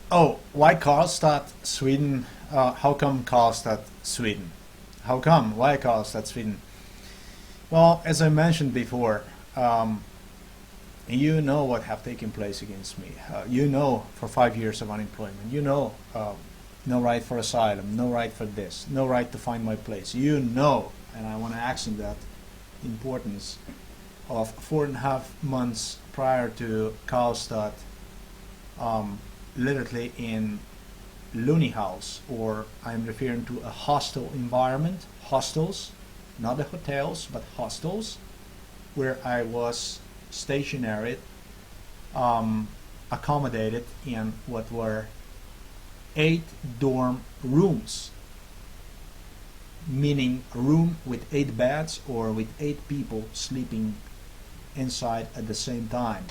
Oh, why Karlstad, Sweden? How come Karlstad, Sweden? How come? Why Karlstad, Sweden? Well, as I mentioned before, you know what have taken place against me. You know, for 5 years of unemployment. You know, no right for asylum, no right for this, no right to find my place. You know, and I want to accent that importance of 4.5 months prior to Karlstad, literally in loony house, or I'm referring to a hostel environment, hostels, not the hotels, but hostels, where I was stationary, accommodated in what were 8 dorm rooms, meaning a room with 8 beds or with 8 people sleeping inside at the same time.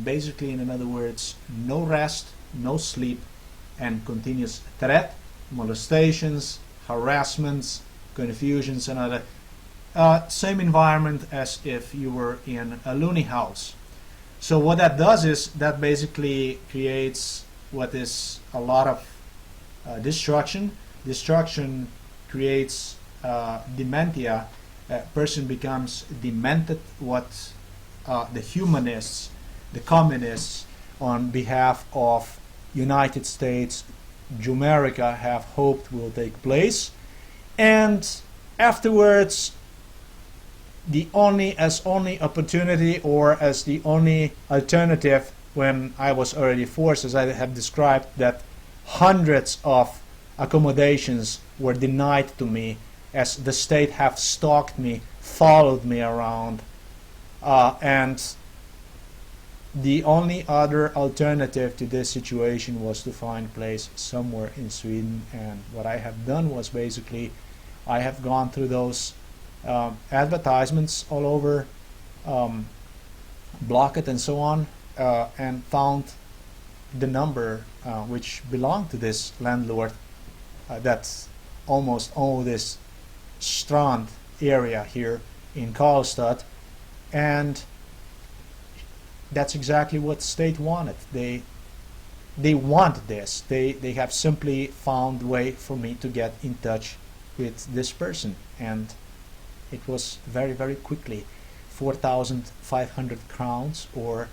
Basically, in other words, no rest, no sleep, and continuous threat, molestations, harassments, confusions, and other. Same environment as if you were in a loony house. So what that does is that basically creates what is a lot of destruction. Destruction creates dementia. A person becomes demented, what the humanists, the communists on behalf of United States, Jumerica have hoped will take place. And afterwards, the only opportunity, or as the only alternative, when I was already forced, as I have described, that hundreds of accommodations were denied to me, as the state have stalked me, followed me around, and the only other alternative to this situation was to find a place somewhere in Sweden. And what I have done was basically I have gone through those advertisements all over, Blocket and so on, and found the number which belonged to this landlord that's almost all this strand area here in Karlstad, and that's exactly what the state wanted. They want this. They have simply found a way for me to get in touch with this person, and it was very, very quickly 4,500 crowns, or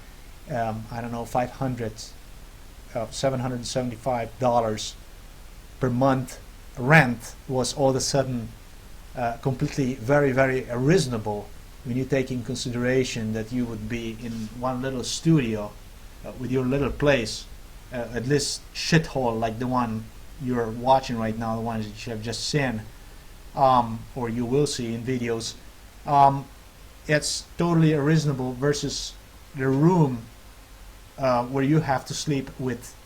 I don't know, $775 per month rent was all of a sudden completely very, very reasonable when you take in consideration that you would be in one little studio with your little place, at this shithole like the one you're watching right now, the ones that you have just seen, or you will see in videos. It's totally reasonable versus the room where you have to sleep with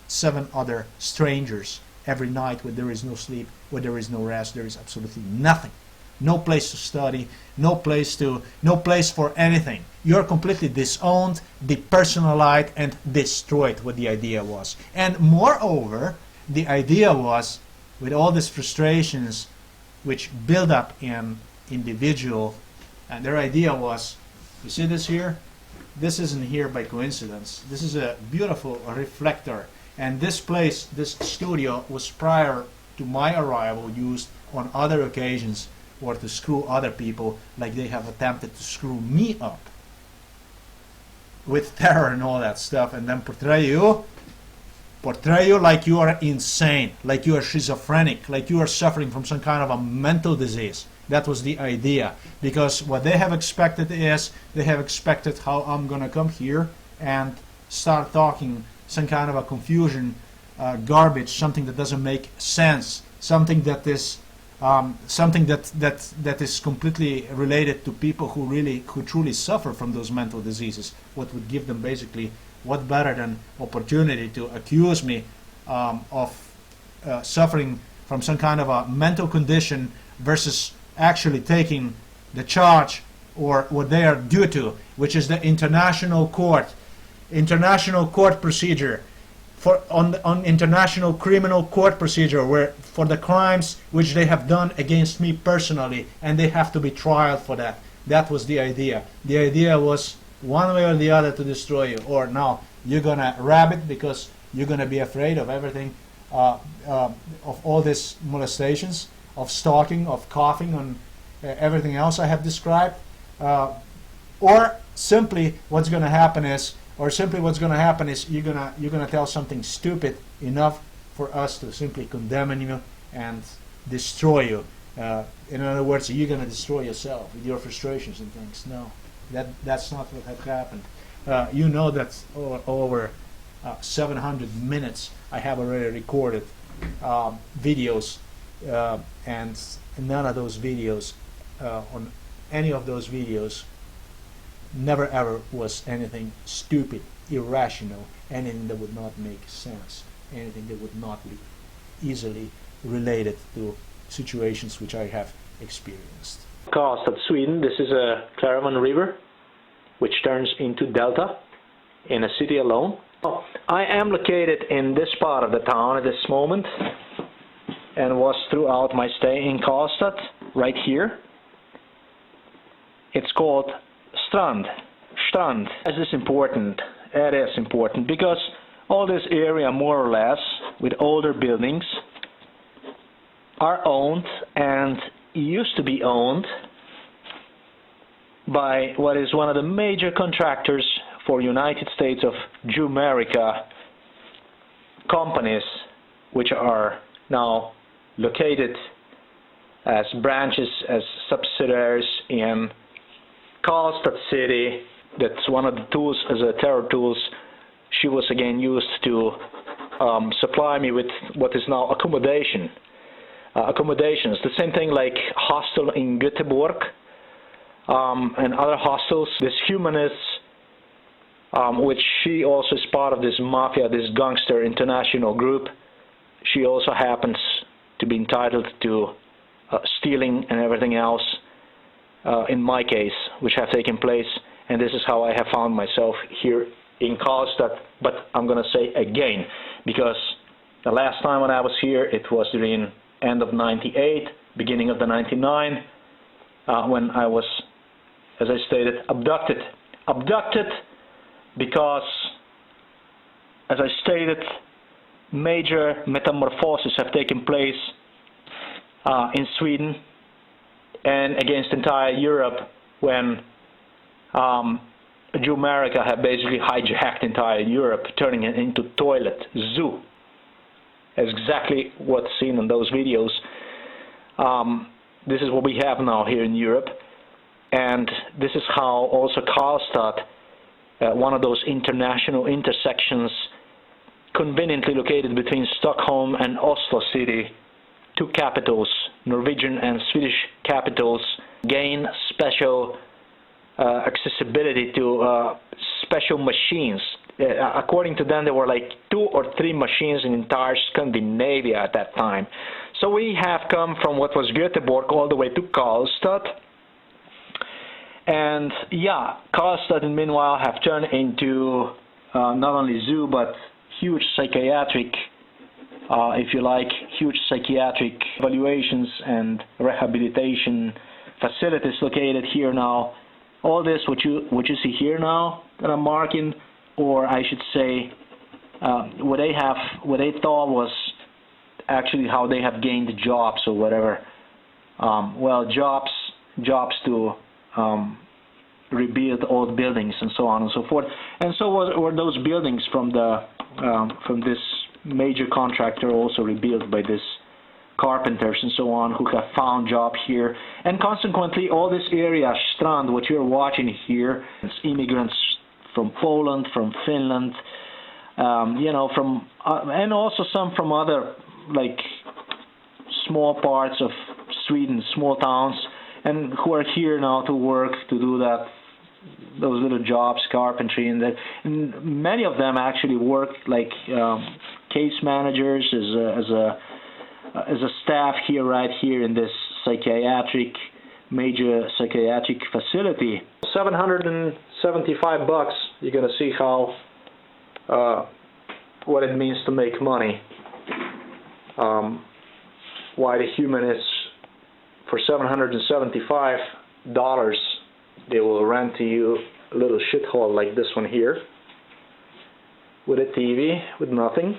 7 other strangers every night, where there is no sleep, where there is no rest, there is absolutely nothing. No place to study, no place for anything. You're completely disowned, depersonalized, and destroyed, what the idea was. And moreover, the idea was, with all these frustrations which build up in individual, and their idea was, you see this here? This isn't here by coincidence. This is a beautiful reflector. And this place, this studio, was prior to my arrival used on other occasions, or to screw other people, like they have attempted to screw me up with terror and all that stuff, and then portray you like you are insane, like you are schizophrenic, like you are suffering from some kind of a mental disease. That was the idea, because what they have expected is, they have expected how I'm gonna come here and start talking some kind of a confusion, garbage, something that doesn't make sense, something that is that is completely related to people who truly suffer from those mental diseases. What would give them basically, what better than opportunity to accuse me of suffering from some kind of a mental condition, versus actually taking the charge, or what they are due to, which is the international court procedure, on international criminal court procedure, where for the crimes which they have done against me personally, and they have to be tried for that. That was the idea. The idea was one way or the other to destroy you, or now you're gonna rabbit because you're going to be afraid of everything, of all these molestations, of stalking, of coughing, on everything else I have described, or simply what's going to happen is, you're gonna tell something stupid enough for us to simply condemn you and destroy you. In other words, you're gonna destroy yourself with your frustrations and things. No, that's not what had happened. You know that over 700 minutes I have already recorded videos, and none of those videos, on any of those videos, never ever was anything stupid, irrational, anything that would not make sense, anything that would not be easily related to situations which I have experienced. Coast of Sweden, this is a Clarion River, which turns into Delta in a city alone. I am located in this part of the town at this moment, and was throughout my stay in Karlstad, right here. It's called Strand. Is this important? It is important because all this area, more or less, with older buildings, are owned and used to be owned by what is one of the major contractors for United States of America companies, which are now located as branches, as subsidiaries in Karlstad city. That's one of the tools, as a terror tools, she was again used to supply me with what is now accommodations. The same thing like hostel in Göteborg and other hostels. This humanist, which she also is part of this mafia, this gangster international group. She also happens to be entitled to stealing and everything else, in my case, which have taken place. And this is how I have found myself here in Karlstad. But I'm going to say again, because the last time when I was here, it was during end of '98, beginning of the '99, when I was, as I stated, abducted. Abducted because, as I stated, major metamorphoses have taken place in Sweden and against entire Europe, when America have basically hijacked entire Europe, turning it into toilet zoo. Exactly what's seen in those videos. This is what we have now here in Europe, and this is how also Karlstad, one of those international intersections conveniently located between Stockholm and Oslo city, two capitals, Norwegian and Swedish capitals, gain special accessibility to special machines. According to them, there were like 2 or 3 machines in entire Scandinavia at that time. So we have come from what was Göteborg all the way to Karlstad. And yeah, Karlstad, meanwhile, have turned into not only zoo, but huge psychiatric, if you like, huge psychiatric evaluations and rehabilitation facilities located here now. All this, what you see here now that I'm marking, or I should say, what they thought was actually how they have gained jobs or whatever. Well, jobs to rebuild old buildings and so on and so forth. And so were those buildings from this major contractor also rebuilt by this carpenters and so on, who have found job here. And consequently, all this area, Strand, what you're watching here, is immigrants from Poland, from Finland, you know, from and also some from other, like, small parts of Sweden, small towns, and who are here now to work, to do those little jobs, carpentry, and many of them actually work like case managers, as a staff here, right here in this major psychiatric facility. $775. You're gonna see how what it means to make money. Why the humanists, for $775, they will rent to you a little shithole like this one here. with a TV, with nothing.